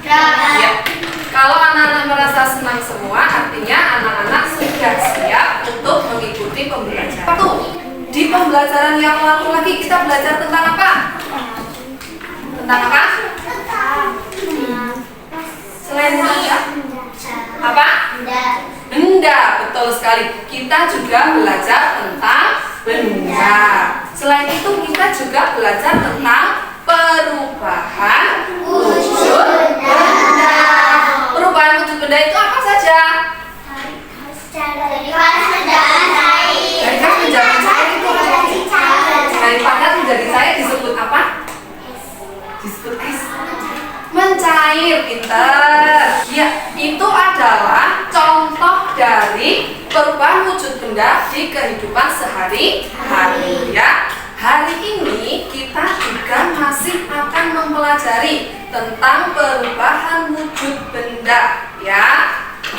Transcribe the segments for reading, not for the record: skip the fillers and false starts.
Ya. Kalau anak-anak merasa senang semua, artinya anak-anak sudah siap untuk mengikuti pembelajaran. Satu, di pembelajaran yang lalu lagi kita belajar tentang apa? Tentang apa? Selain membaca, apa? Benda, betul sekali. Kita juga belajar tentang benda. Selain itu kita juga belajar tentang perubahan wujud benda. Perubahan wujud benda itu apa saja? Dari gas menjadi cair itu apa? Dari padat menjadi cair disebut apa? Disebut es. Mencair, pinter. Ya, itu adalah contoh dari perubahan wujud benda di kehidupan sehari-hari ya. Hari ini kita juga masih akan mempelajari tentang perubahan wujud benda ya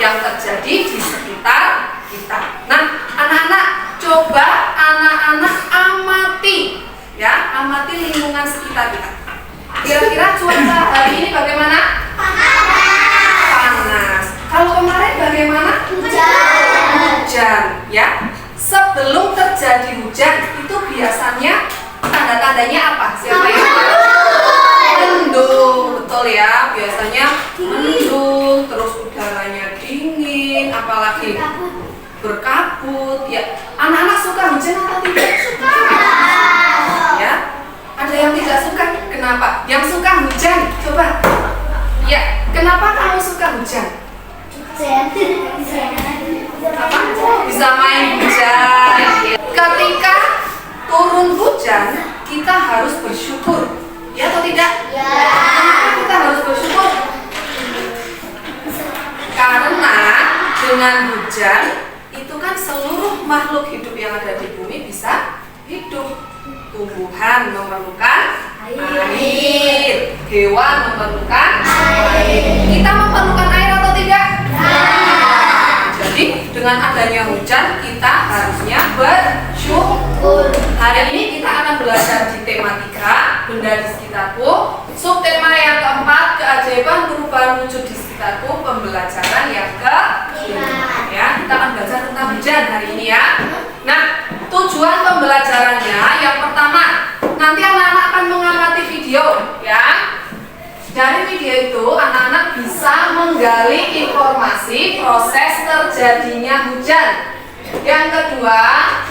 yang terjadi di sekitar kita. Nah, anak-anak coba anak-anak amati ya, amati lingkungan sekitar kita. Kira-kira cuaca hari ini bagaimana? Panas. Kalau kemarin bagaimana? Hujan ya. Sebelum terjadi hujan itu biasanya tanda-tandanya apa? Siapa yang tahu? Mendung, betul ya. Biasanya mendung, terus udaranya dingin, apalagi berkabut ya. Anak-anak suka hujan atau tidak? Suka. Ya. Ada yang tidak suka? Kenapa? Yang suka hujan, coba. Ya, kenapa kamu suka hujan? Apa? Bisa main hujan. Ketika turun hujan, kita harus bersyukur. Ya atau tidak? Ya. Kenapa kita harus bersyukur? Karena dengan hujan itu kan seluruh makhluk hidup yang ada di bumi bisa hidup. Tumbuhan memerlukan air, hewan memerlukan air. Kita memerlukan air atau tidak? Jadi dengan adanya hujan kita harusnya bersyukur. Hari ini kita akan belajar di tema 3, benda di sekitarku. Subtema yang keempat, keajaiban perubahan wujud di sekitarku. Pembelajaran yang ke-5 ya. Kita akan belajar tentang hujan hari ini ya. Nah, tujuan pembelajarannya yang pertama, nanti anak-anak akan mengamati video ya. Dari video itu anak-anak bisa menggali informasi proses terjadinya hujan. Yang kedua,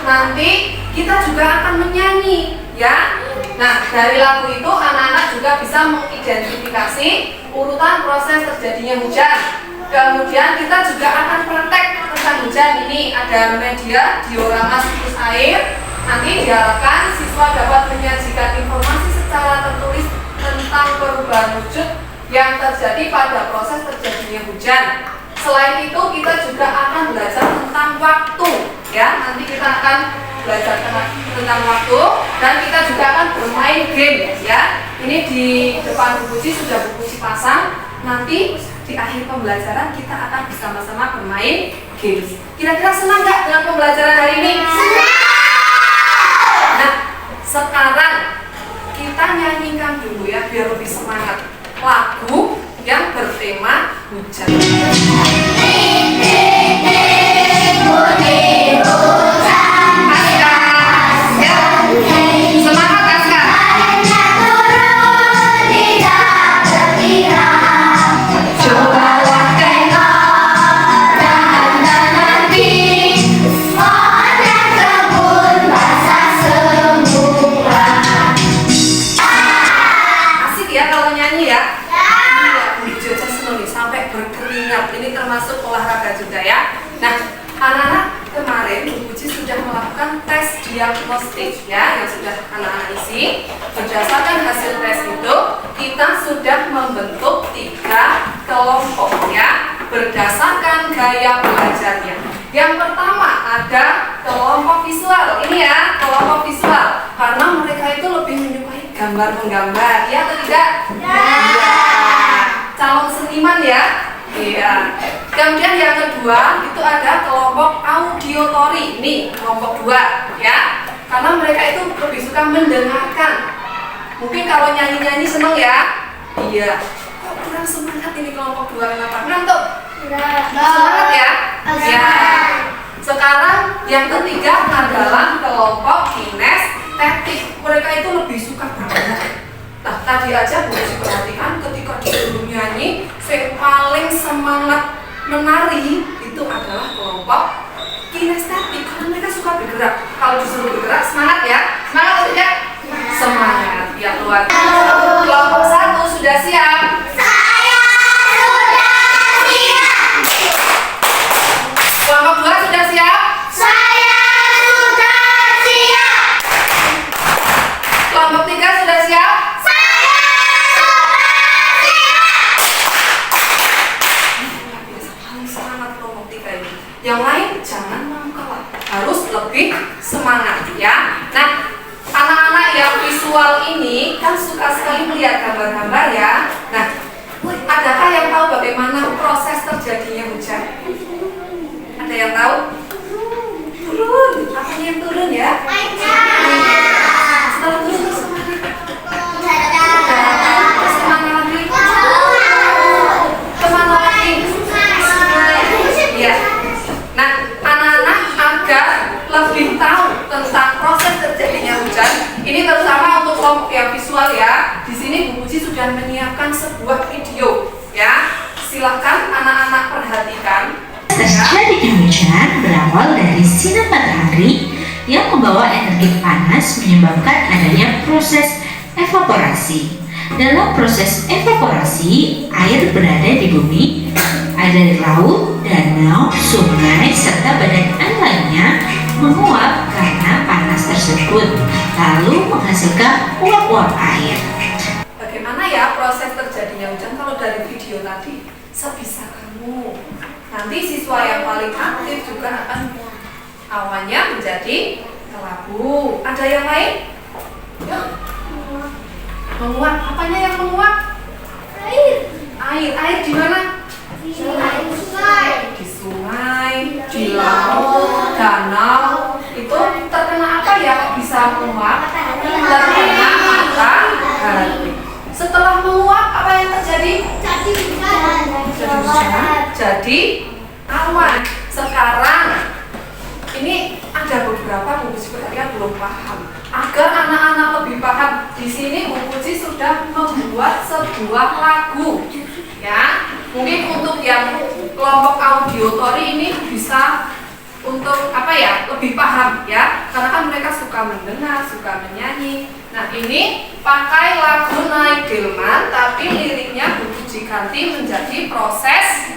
nanti kita juga akan menyanyi ya. Nah, dari lagu itu anak-anak juga bisa mengidentifikasi urutan proses terjadinya hujan. Kemudian kita juga akan praktek tentang hujan. Ini ada media diorama siklus air. Nanti diharapkan siswa dapat menyajikan informasi secara tertulis tentang perubahan wujud yang terjadi pada proses terjadinya hujan. Selain itu kita juga akan belajar tentang waktu ya. Nanti kita akan belajar tentang waktu dan kita juga akan bermain game ya. Ini di depan buku Ci sudah buku Ci pasang. Nanti di akhir pembelajaran kita akan bersama-sama bermain games. Kira-kira senang nggak dengan pembelajaran hari ini? Senang! Nah, sekarang kita nyanyikan dulu ya biar lebih semangat lagu yang bertema hujan. Ini termasuk olahraga juga ya. Nah, anak-anak kemarin Bu Ci sudah melakukan tes diagnostik ya, yang sudah anak-anak isi. Berdasarkan hasil tes itu, kita sudah membentuk 3 kelompok ya, berdasarkan gaya belajarnya. Yang pertama ada kelompok visual. Ini ya, kelompok visual. Karena mereka itu lebih menyukai gambar menggambar, ya atau tidak? Ya. Calon seniman ya. Iya. Kemudian yang kedua itu ada kelompok audiotori. Ini kelompok 2 ya. Karena mereka itu lebih suka mendengarkan. Mungkin kalau nyanyi-nyanyi seneng ya. Iya. Kok sekarang semangat ini kelompok 2 kenapa? Ngantuk? Enggak. Semangat ya? Enggak. Ya. Sekarang yang ketiga adalah kelompok kinestetik. Mereka itu lebih suka belajar. Nah, tadi aja Bu perhatikan ketika disuruh nyanyi, yang paling semangat menari itu adalah kelompok kinestetik karena mereka suka bergerak. Kalau disuruh bergerak semangat ya, semangat atau tidak? Semangat. Ya keluar. Kelompok 1 sudah siap? Saya sudah siap. Kelompok 2 sudah siap? Saya sudah siap. Kelompok 3 sudah siap? Saya sudah siap. Luar biasa, paling semangat kelompok 3 ini. Yang lain jangan mau kalah, harus lebih semangat ya. Nah, anak-anak yang visual ini kan suka sekali melihat gambar-gambar ya. Nah, adakah yang tahu bagaimana proses terjadinya hujan? Ada yang tahu? Turun. Apanya yang turun ya? Setelah turun terus kemana? Terus kemana lagi? Kemana lagi? Ya. Nah, anak-anak agar lebih tahu tentang proses terjadinya hujan, ini terutama untuk kelompok yang visual ya. Di sini Bu Puji sudah menyiapkan sebuah video ya. Silahkan anak-anak perhatikan. Terjadinya hujan berawal dari sinar matahari yang membawa energi panas menyebabkan adanya proses evaporasi. Dalam proses evaporasi, air berada di bumi, air dari laut, danau, sungai, serta badan air lainnya menguap karena panas tersebut, lalu menghasilkan uap-uap air. Bagaimana ya proses terjadinya hujan kalau dari video tadi? Sebisa kamu. Nanti siswa yang paling aktif juga akan awannya menjadi kelabu. Ada yang lain? Ya. Menguap. Apanya yang menguap? Air. Air di mana? Sungai. Di sungai, di laut, danau. Itu terkena apa ya kok bisa menguap? Terkena matahari. Setelah menguap apa yang terjadi? Jadi hujan. Jadi awan. Sekarang ini ada beberapa Bu Puji perhatikan belum paham. Agar anak-anak lebih paham, di sini Bu Puji sudah membuat sebuah lagu. Ya, mungkin untuk yang kelompok audiotori ini bisa untuk apa ya, lebih paham ya, karena kan mereka suka mendengar, suka menyanyi. Nah, ini pakai lagu Naik Delman, tapi liriknya Bu Puji ganti menjadi proses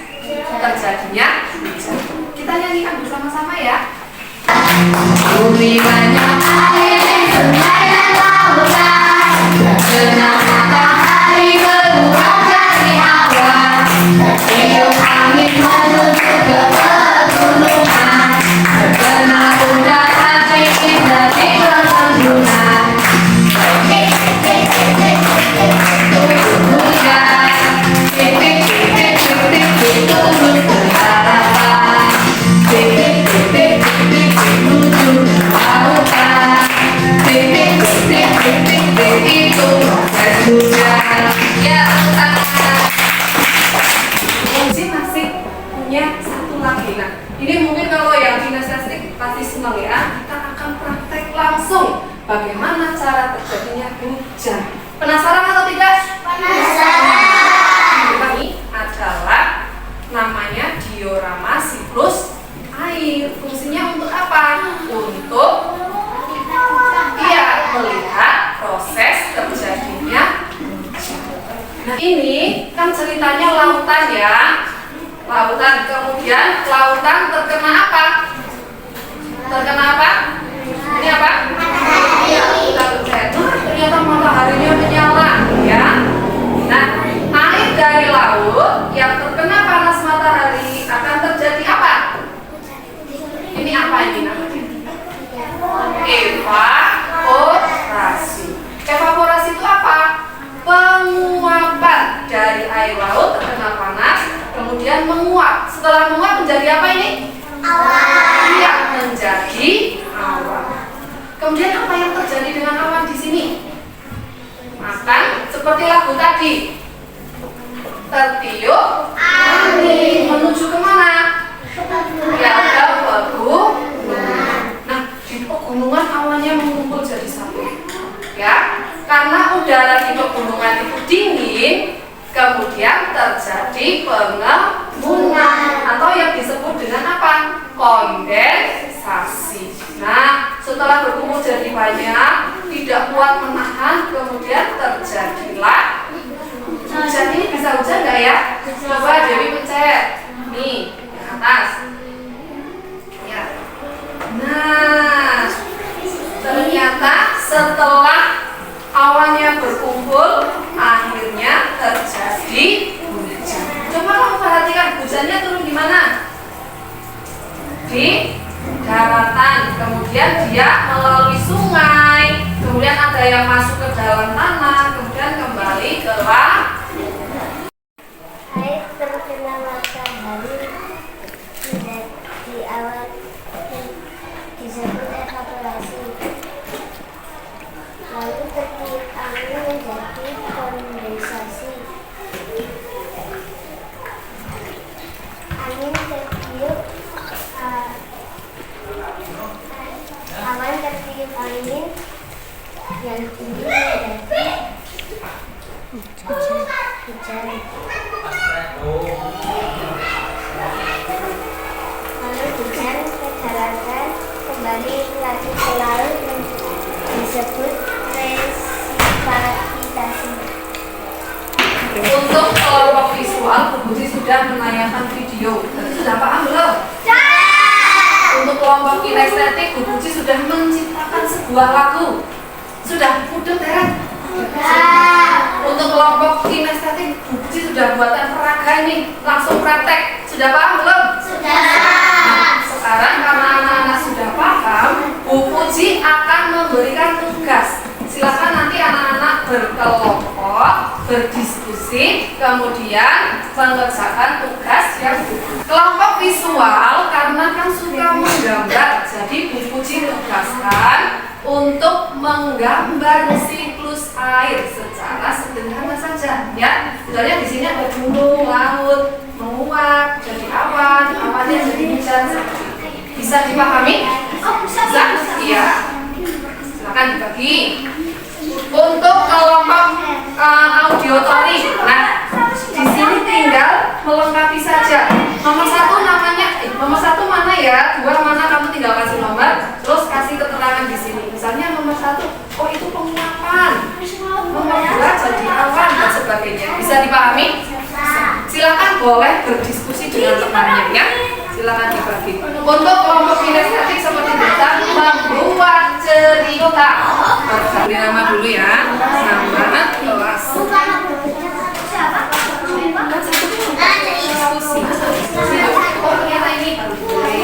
terjadinya hujan. Kita nyanyikan bersama-sama ya. Bumi banyak air, sungai dan lautan, terkena matahari keluar dari awan, tertiup angin menuju ke pegunungan, terkena udara dingin dari perkebunan. Hujan, titik-titik turun ke harapan, titik-titik menuju lautan, titik-titik itu proses hujan. Ya, Puji masih punya satu lagi. Nah, ini mungkin kalau yang kinestetik pasti senang ya. Kita akan praktek langsung bagaimana cara terjadinya hujan. Penasaran atau tidak? Penasaran. Ini adalah namanya diorama siklus air. Fungsinya untuk apa? Untuk melihat proses terjadinya hujan. Nah, ini kan ceritanya lautan ya. Lautan, kemudian lautan terkena apa? Terkena apa? Ini apa? Ternyata mataharinya menyala ya. Nah, air dari laut yang terkena panas matahari akan terjadi apa? Ini apa ini namanya? Evaporasi. Evaporasi itu apa? Penguapan dari air laut terkena panas, kemudian menguap. Setelah menguap menjadi apa ini? Awan. Iya, menjadi awan. Kemudian apa yang terjadi dengan awan di sini? Makan seperti lagu tadi. tertiup angin. Menuju kemana? Ya, ke pegunungan. Nah, di pegunungan awalnya mengumpul jadi satu. Ya, karena udara di pegunungan itu dingin, kemudian terjadi pengembunan atau yang disebut dengan apa? Kondensasi. Nah, setelah berkumpul jadi banyak, tidak kuat menahan, kemudian terjadilah hujan. Ini bisa hujan nggak ya? Coba Dewi pencet. Nih, yang atas. Ya. Nah, ternyata setelah awannya berkumpul, akhirnya terjadi hujan. Coba kamu perhatikan hujannya turun di mana? Di daratan, kemudian dia melalui sungai, kemudian ada yang masuk ke dalam tanah, kemudian kembali ke laut. Air terkena matahari di awal disebut evaporasi. Lalu tertiup angin menjadi kondensasi. Angin tertiup awan tertiup angin yang tinggi menjadi hujan. Lalu hujan ke daratan kembali lagi ke laut disebut presipitasi. Untuk kelompok visual, Bu Budi sudah menayangkan video. Tadi sudah paham belum? Untuk kelompok kinestetik, Bu Budi sudah menciptakan sebuah lagu. Sudah mudeng Teren? Untuk kelompok kinestetik, Bu Budi sudah buatkan peraga ini. Langsung praktek. Sudah paham belum? Nah, sekarang karena anak-anak sudah paham, Bu Puji akan memberikan tugas. Silakan nanti anak-anak berkelompok, berdiskusi, kemudian mengerjakan tugas yang kelompok visual karena kan suka menggambar. Jadi Bu Puji tugaskan untuk menggambar siklus air secara sederhana saja, ya. Misalnya di sini ada gunung, laut, menguap, jadi awan, awannya jadi hujan. Bisa dipahami? Bisa? Iya. Silakan dibagi. Untuk kelompok audiotori, nah di sini tinggal melengkapi saja. Nomor satu mana ya? Dua mana? Kamu tinggal kasih nomor, terus kasih keterangan di sini. Misalnya nomor satu, oh itu penguapan. Nomor dua jadi awan dan sebagainya. Bisa dipahami? Silakan boleh berdiskusi dengan temannya ya. Silakan dibagi. Untuk kelompok kinestetik seperti kita membuat cerita. Beri nama dulu ya. Nama kelas. Diskusi. Oh ternyata ini baru boleh.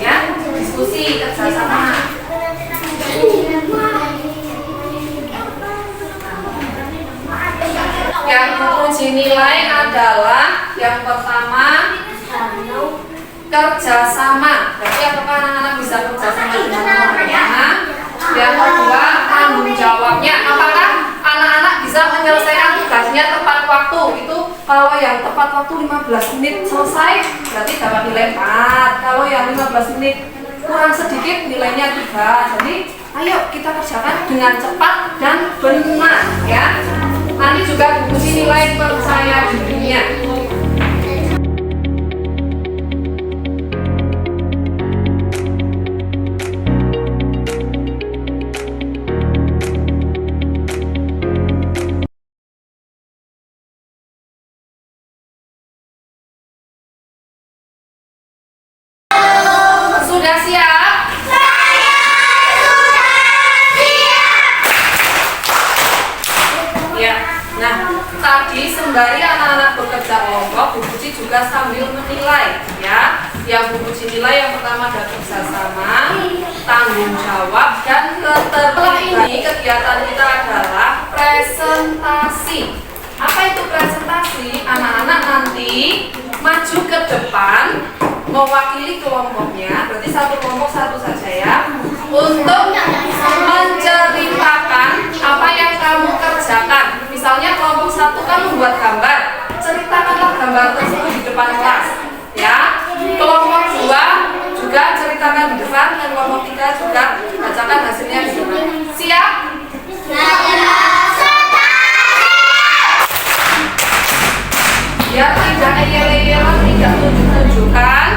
Ya, diskusi kerjasama. Yang menguji nilai adalah yang pertama kerjasama. Berarti apakah anak-anak bisa kerjasama dengan teman-temannya? Yang kedua tanggung jawabnya. Apakah anak-anak bisa menyelesaikan tugasnya tepat waktu? Itu kalau yang tepat waktu 15 menit selesai berarti dapat nilai 4. Kalau yang 15 menit kurang sedikit nilainya 3. Jadi ayo kita kerjakan dengan cepat dan benar ya. Nanti juga uji nilai percaya dirinya. Sudah siap? Ya. Nah, tadi sembari anak-anak bekerja kelompok, Bu Puji juga sambil menilai ya. Yang Bu Puji nilai yang pertama ada kerjasama, tanggung jawab, dan keterlibatan. Ini kegiatan kita adalah presentasi. Apa itu presentasi? Anak-anak nanti maju ke depan mewakili kelompoknya, berarti satu kelompok satu saja ya, untuk menceritakan apa yang kamu kerjakan. Misalnya kelompok satu kan membuat gambar, ceritakanlah gambar tersebut di depan kelas. Ya, kelompok 2 juga ceritakan di depan, dan kelompok 3 juga bacakan hasilnya di depan. Siap? Biar tidak eyel-eyelan, tidak tunjuk-tunjukkan,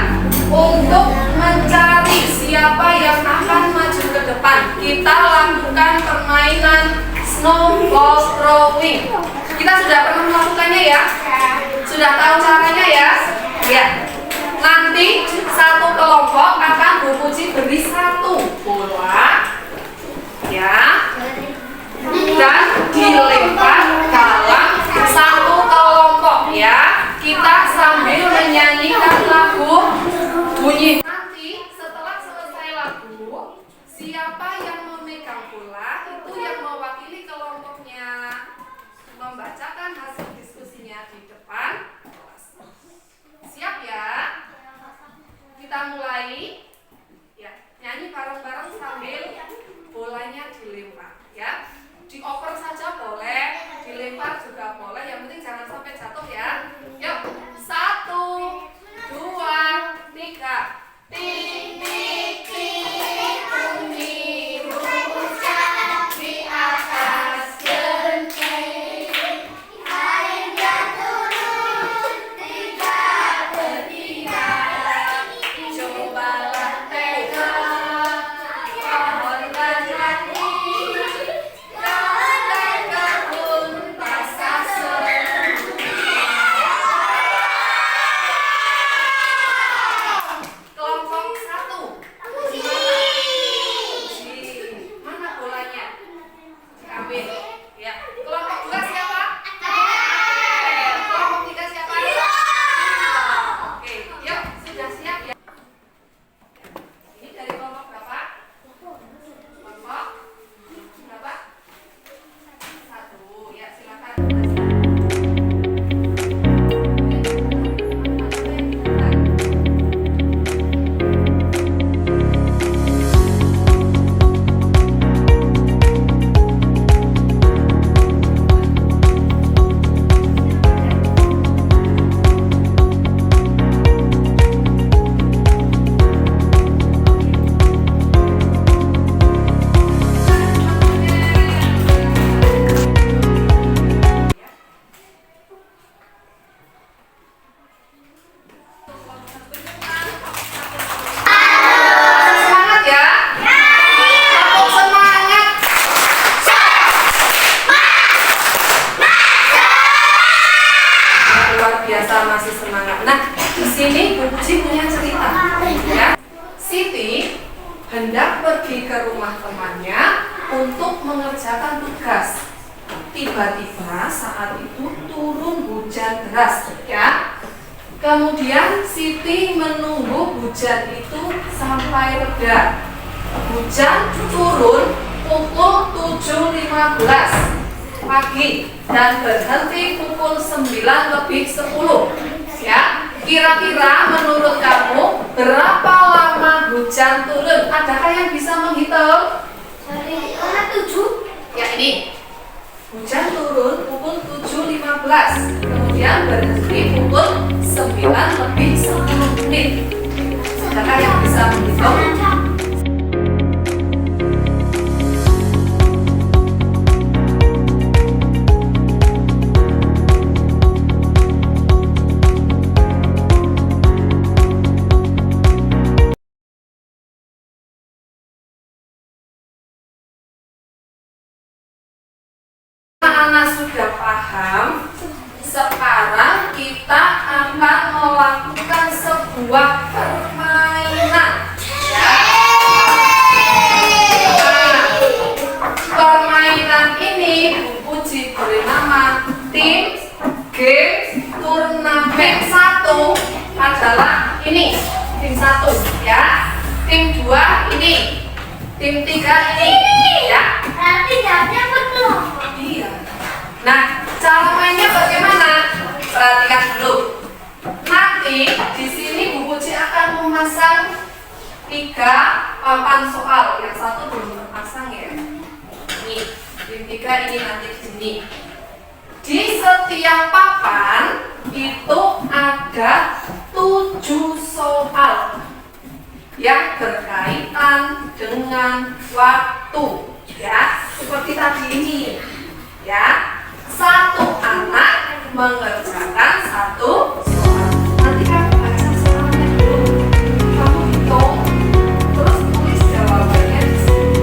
untuk mencari siapa yang akan maju ke depan, kita lakukan permainan snowball throwing. Kita sudah pernah melakukannya ya? Sudah tahu caranya ya? Ya. Nanti satu kelompok akan Bu Puji beri satu bola, ya, dan dilempar dalam satu kelompok ya. Kita sambil menyanyikan lagu bunyi. Nanti setelah selesai lagu, siapa yang memegang bola itu yang mewakili kelompoknya membacakan hasil diskusinya di depan kelas. Siap ya? Kita mulai. Ya, nyanyi bareng-bareng sambil bolanya dilempar ya. Dioper saja boleh, dilempar juga boleh, yang penting jangan sampai jatuh ya. Yuk, 1, 2, 3. Ting ting ting, bunyi hujan di atas genteng, airnya turun tidak berhenti. Cobalah pegang pohon dan hati, dan kebun basah sendiri. Kelompok 1. Mana bolanya? Diambil. Ya. Kelompok 2 siapa? Kelompok 3 siapa? Oke, yuk, sudah siap ya? Ini dari kelompok berapa? Kelompok berapa? 1. Ya, silakan. Semangat ya? Tepuk semangat. Luar biasa, masih semangat. Nah, di sini Bu Puji punya cerita. Ya. Siti hendak pergi ke rumah temannya untuk mengerjakan tugas. Tiba-tiba saat itu turun hujan deras, ya. Kemudian Siti menunggu hujan itu sampai reda. Hujan turun pukul 7.15 pagi dan berhenti pukul 9:10. Ya, kira-kira menurut kamu berapa lama hujan turun? Adakah yang bisa menghitung? 7. Ya, ini. Hujan turun pukul 7.15, kemudian berhenti pukul 9:10. Adakah yang bisa menghitung? Anak sudah paham. Sekarang kita akan melakukan sebuah permainan. Nah, permainan ini Bu Puji beri nama tim game turnamen. 1 adalah ini, tim 1 ya. Tim 2 ini, tim 3 ini ya. Berarti jawabnya betul. Iya. Nah, cara mainnya bagaimana? Perhatikan dulu. Nanti di sini Bu Puji akan memasang 3 papan soal. Yang satu belum terpasang ya. Ini, tim 3 ini nanti di sini. Di setiap papan ada 7 soal yang berkaitan dengan waktu, ya, seperti tadi ini, ya. Satu anak mengerjakan satu soal. Nanti kamu baca soalnya dulu, kamu hitung, terus tulis jawabannya di sini.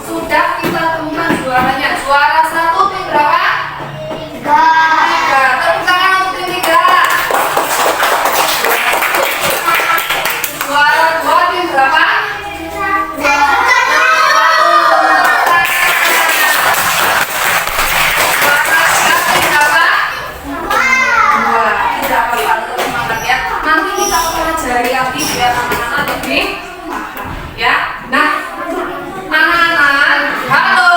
Sudah kita temukan juaranya. Juara 1 tim berapa? 3. Tepuk tangan untuk tim 3. Juara 2 tim berapa? 1. Juara 3 tim berapa? 2. Tidak apa-apa, tetap semangat ya. Nanti kita pelajari lagi biar anak-anak lebih paham ya. Nah, anak-anak, halo.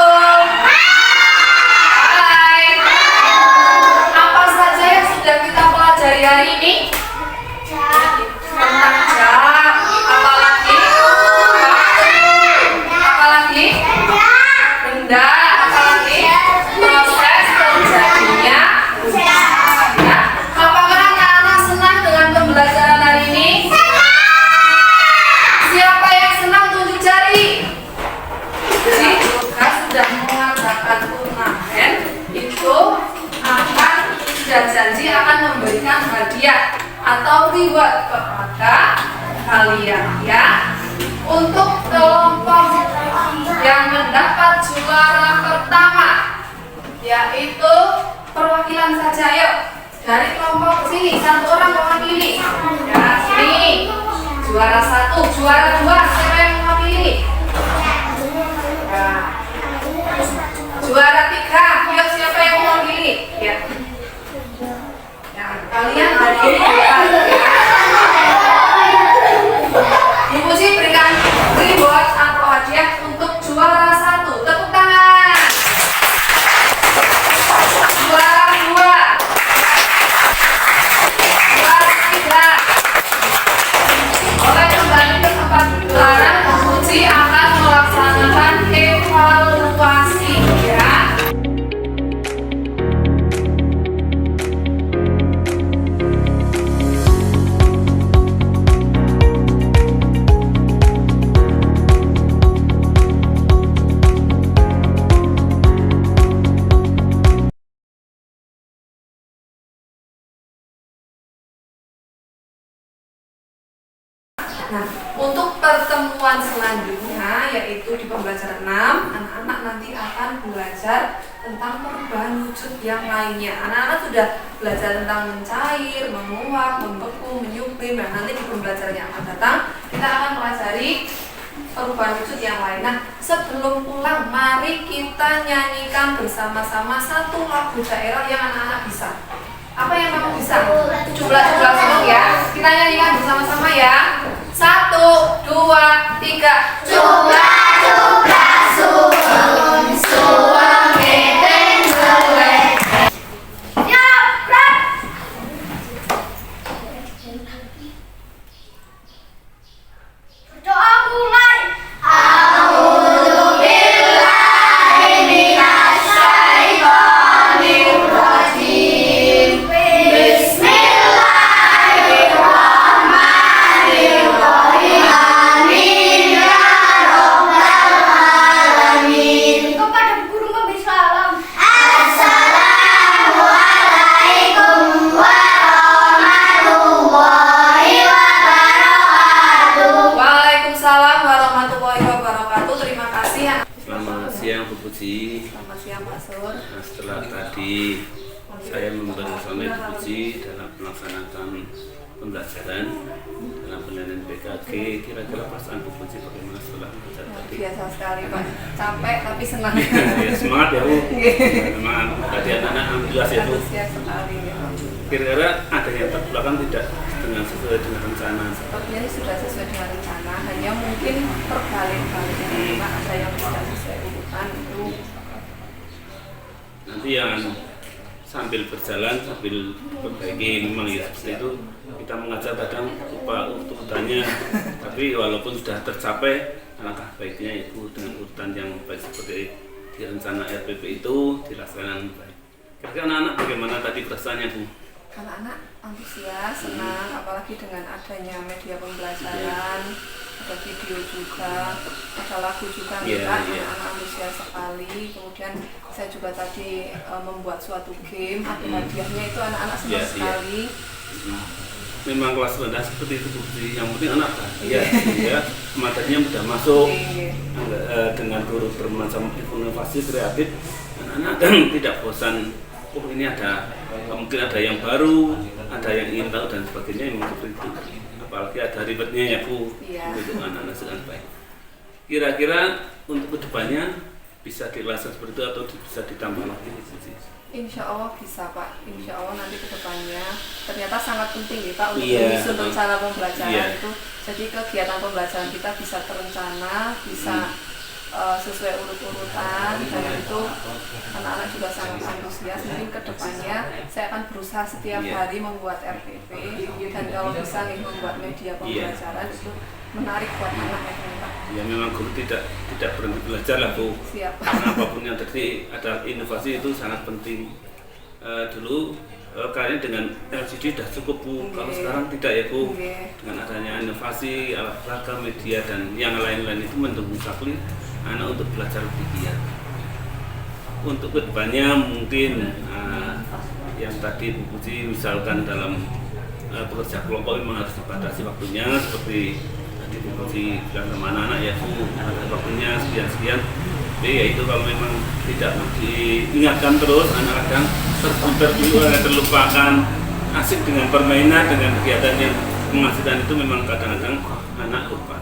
Hai. Apa saja yang sudah kita pelajari hari ini? Tentang jam, apalagi? Apalagi? Benda, apalagi? Proses terjadinya hujan. Ya. Apakah anak-anak senang dengan pembelajaran hari ini? Siapa yang senang tunjuk jari? Jadi juga sudah mengadakan turnamen itu akan sudah janji akan memberikan hadiah atau reward kepada kalian ya. Untuk kelompok yang mendapat juara pertama yaitu perwakilan saja, yuk dari kelompok sini satu orang mewakili ya, sini juara 1, juara 2 siapa yang mewakili? Nah, juara 3, yuk siapa yang mewakili? Ya. Ya, kalian hadiri bukan ya. Ibu sih berikan reward atau hadiah untuk juara 1. Tepuk tangan. Juara 2. Juara 3. Oke, kembali ke tempat gelaran. Uji akan melaksanakan evaluasi ya. Nah, untuk pertemuan selanjutnya yaitu di pembelajaran 6, anak-anak nanti akan belajar tentang perubahan wujud yang lainnya. Anak-anak sudah belajar tentang mencair, menguap, membeku, menyublim. Nah, nanti di pembelajaran yang akan datang kita akan pelajari perubahan wujud yang lain. Nah, sebelum pulang mari kita nyanyikan bersama-sama satu lagu daerah yang anak-anak bisa. Apa yang kamu bisa? Jumlah-jumlah semua ya. Kita nyanyikan bersama-sama ya. 1, 2, 3. Juga sun suang keteng gue. Nyoprak. Berdoa mulai. A'udzubillahi minasyaitonirrajim. Bismillahirrahmanirrahim. Amin ya rabbal Selamat siang Bu Puji. Selamat siang Pak Sur. Nah, setelah tadi saya memberi suami Bu Puji dalam melaksanakan pembelajaran dalam penilaian PKG, kira-kira perasaan Bu Puji bagaimana setelah belajar tadi? Biasa sekali Pak, capek tapi senang. Ya, semangat ya Bu. Semangat. Tadi anak-anak antusias ya Bu. Antusias sekali ya. Kira-kira ada yang terbelakang tidak dengan sesuai dengan rencana? Sepertinya sudah sesuai dengan rencana, hanya mungkin terbalik-balik karena ada yang tidak sesuai urutan itu. Nanti yang sambil berjalan sambil perbaiki memang ya seperti itu, kita mengajar kadang lupa urutannya, tapi walaupun sudah tercapai, alangkah baiknya Ibu dengan urutan yang baik seperti di rencana RPP itu dilaksanakan baik. Kira-kira anak-anak bagaimana tadi perasaannya Bu? Anak-anak antusias, senang, apalagi dengan adanya media pembelajaran, ada video juga, ada lagu juga, anak-anak antusias sekali. Kemudian saya juga tadi membuat suatu game, ada hadiahnya, itu anak-anak senang sekali. Memang kelas rendah seperti itu Bu, yang penting anak bahagia, ya materinya mudah masuk, dengan guru bermacam inovasi kreatif, anak-anak tidak bosan. Oh ini ada, mungkin ada yang baru, ada yang ingin tahu dan sebagainya, memang seperti itu. Apalagi ada ribetnya ya Bu, untuk anak-anak dengan baik. Kira-kira untuk kedepannya bisa dilaksanakan seperti itu atau bisa ditambah lagi Bu? Insya Allah bisa Pak, insya Allah nanti kedepannya ternyata sangat penting ya Pak untuk Iya. menyusun rencana pembelajaran Iya. itu. Jadi kegiatan pembelajaran kita bisa terencana, bisa sesuai urut-urutan, dan itu anak-anak juga sangat antusias. Mungkin kedepannya saya akan berusaha setiap hari membuat RPP, dan kalau bisa nih membuat media pembelajaran itu menarik buat anak ya Pak. Ya memang guru tidak berhenti belajar lah Bu. Siap. Karena apapun yang terjadi ada inovasi itu sangat penting. Dulu kayaknya dengan LCD sudah cukup Bu. Kalau sekarang tidak ya Bu. Dengan adanya inovasi, alat peragam, media dan yang lain-lain itu mendukung sekali anak untuk belajar lebih giat. Untuk kedepannya mungkin yang tadi Bu Puji misalkan dalam pekerja kelompok memang harus dibatasi waktunya, seperti tadi Bu Puji bilang sama anak-anak ya Bu, ada waktunya sekian-sekian. Tapi ya itu kalau memang tidak diingatkan terus, anak kadang terlupakan, asik dengan permainan, dengan kegiatan yang menghasilkan itu memang kadang-kadang anak lupa.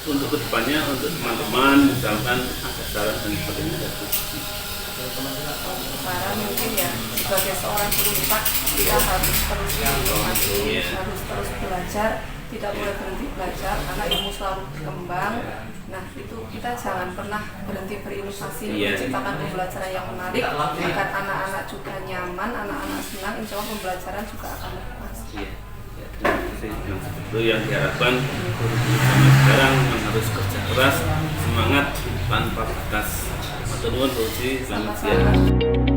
Untuk kedepannya, untuk teman-teman misalkan ada saran dan sebagainya ya Bu. Sekarang mungkin ya sebagai seorang guru Pak, kita harus terus berinovasi, harus terus belajar, tidak boleh berhenti belajar karena ilmu selalu berkembang. Nah itu kita jangan pernah berhenti berinovasi, menciptakan pembelajaran yang menarik agar anak-anak juga nyaman, anak-anak senang, insya Allah pembelajaran juga akan lebih pasti. Itu yang diharapkan guru zaman sekarang memang harus kerja keras, semangat tanpa batas. Matur nuwun Bu Puji, selamat siang.